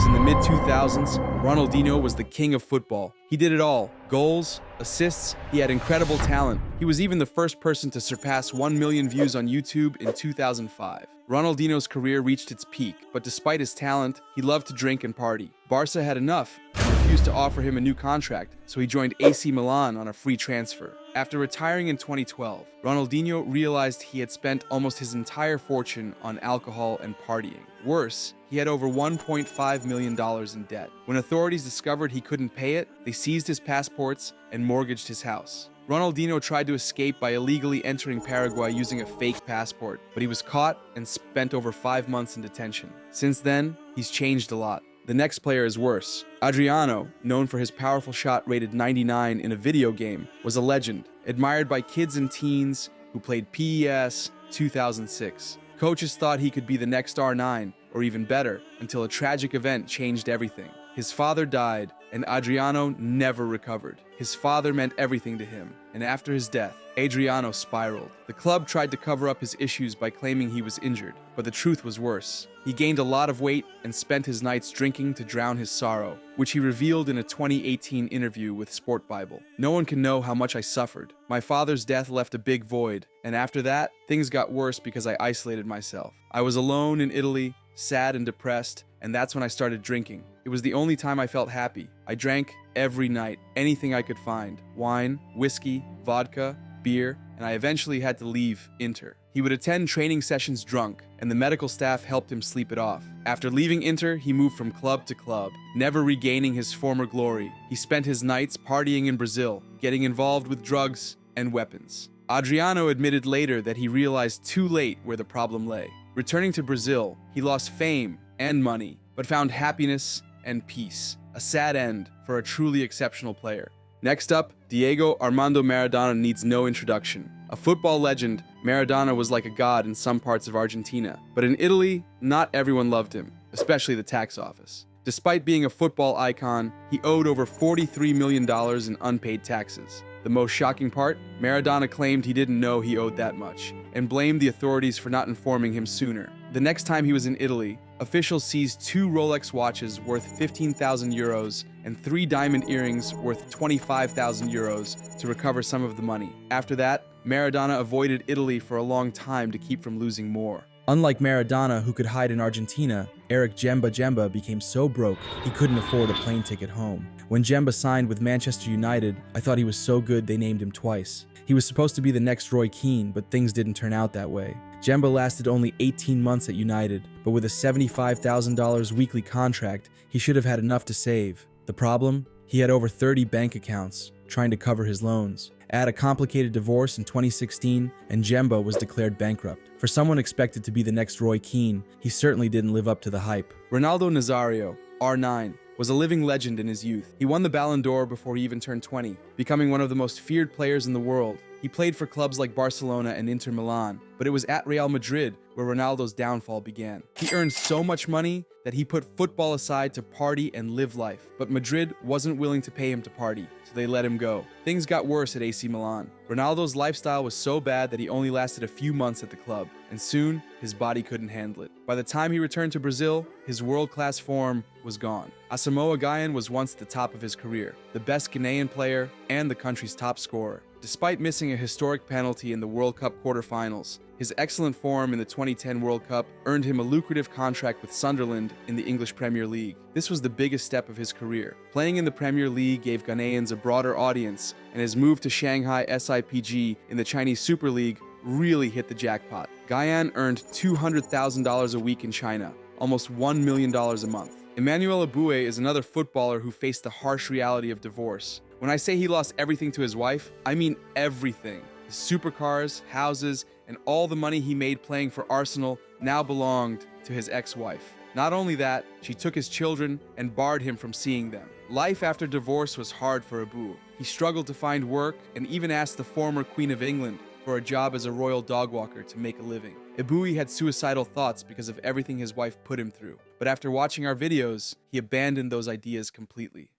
because in the mid-2000s, Ronaldinho was the king of football. He did it all. Goals, assists, he had incredible talent. He was even the first person to surpass 1 million views on YouTube in 2005. Ronaldinho's career reached its peak, but despite his talent, he loved to drink and party. Barca had enough and refused to offer him a new contract, so he joined AC Milan on a free transfer. After retiring in 2012, Ronaldinho realized he had spent almost his entire fortune on alcohol and partying. Worse, he had over $1.5 million in debt. When authorities discovered he couldn't pay it, they seized his passports and mortgaged his house. Ronaldinho tried to escape by illegally entering Paraguay using a fake passport, but he was caught and spent over 5 months in detention. Since then, he's changed a lot. The next player is worse. Adriano, known for his powerful shot rated 99 in a video game, was a legend, admired by kids and teens who played PES 2006. Coaches thought he could be the next R9, or even better, until a tragic event changed everything. His father died, and Adriano never recovered. His father meant everything to him, and after his death, Adriano spiraled. The club tried to cover up his issues by claiming he was injured, but the truth was worse. He gained a lot of weight and spent his nights drinking to drown his sorrow, which he revealed in a 2018 interview with Sport Bible. "No one can know how much I suffered. My father's death left a big void, and after that, things got worse because I isolated myself. I was alone in Italy, sad and depressed, and that's when I started drinking. It was the only time I felt happy. I drank every night, anything I could find. Wine, whiskey, vodka, beer, and I eventually had to leave Inter. He would attend training sessions drunk, and the medical staff helped him sleep it off. After leaving Inter, he moved from club to club, never regaining his former glory. He spent his nights partying in Brazil, getting involved with drugs and weapons. Adriano admitted later that he realized too late where the problem lay. Returning to Brazil, he lost fame and money, but found happiness and peace. A sad end for a truly exceptional player. Next up, Diego Armando Maradona needs no introduction. A football legend, Maradona was like a god in some parts of Argentina. But in Italy, not everyone loved him, especially the tax office. Despite being a football icon, he owed over $43 million in unpaid taxes. The most shocking part, Maradona claimed he didn't know he owed that much, and blamed the authorities for not informing him sooner. The next time he was in Italy, officials seized 2 Rolex watches worth 15,000 euros and 3 diamond earrings worth 25,000 euros to recover some of the money. After that, Maradona avoided Italy for a long time to keep from losing more. Unlike Maradona, who could hide in Argentina, Eric Djemba became so broke he couldn't afford a plane ticket home. When Djemba signed with Manchester United, I thought he was so good they named him twice. He was supposed to be the next Roy Keane, but things didn't turn out that way. Djemba lasted only 18 months at United, but with a $75,000 weekly contract, he should have had enough to save. The problem? He had over 30 bank accounts, trying to cover his loans. Add a complicated divorce in 2016, and Djemba was declared bankrupt. For someone expected to be the next Roy Keane, he certainly didn't live up to the hype. Ronaldo Nazario, R9, was a living legend in his youth. He won the Ballon d'Or before he even turned 20, becoming one of the most feared players in the world. He played for clubs like Barcelona and Inter Milan, but it was at Real Madrid where Ronaldo's downfall began. He earned so much money that he put football aside to party and live life, but Madrid wasn't willing to pay him to party, so they let him go. Things got worse at AC Milan. Ronaldo's lifestyle was so bad that he only lasted a few months at the club, and soon his body couldn't handle it. By the time he returned to Brazil, his world-class form was gone. Asamoah Gyan was once the top of his career, the best Ghanaian player and the country's top scorer. Despite missing a historic penalty in the World Cup quarterfinals, his excellent form in the 2010 World Cup earned him a lucrative contract with Sunderland in the English Premier League. This was the biggest step of his career. Playing in the Premier League gave Ghanaians a broader audience, and his move to Shanghai SIPG in the Chinese Super League really hit the jackpot. Gyan earned $200,000 a week in China, almost $1 million a month. Emmanuel Abue is another footballer who faced the harsh reality of divorce. When I say he lost everything to his wife, I mean everything. His supercars, houses, and all the money he made playing for Arsenal now belonged to his ex-wife. Not only that, she took his children and barred him from seeing them. Life after divorce was hard for Abue. He struggled to find work and even asked the former Queen of England for a job as a royal dog walker to make a living. Abue had suicidal thoughts because of everything his wife put him through. But after watching our videos, he abandoned those ideas completely.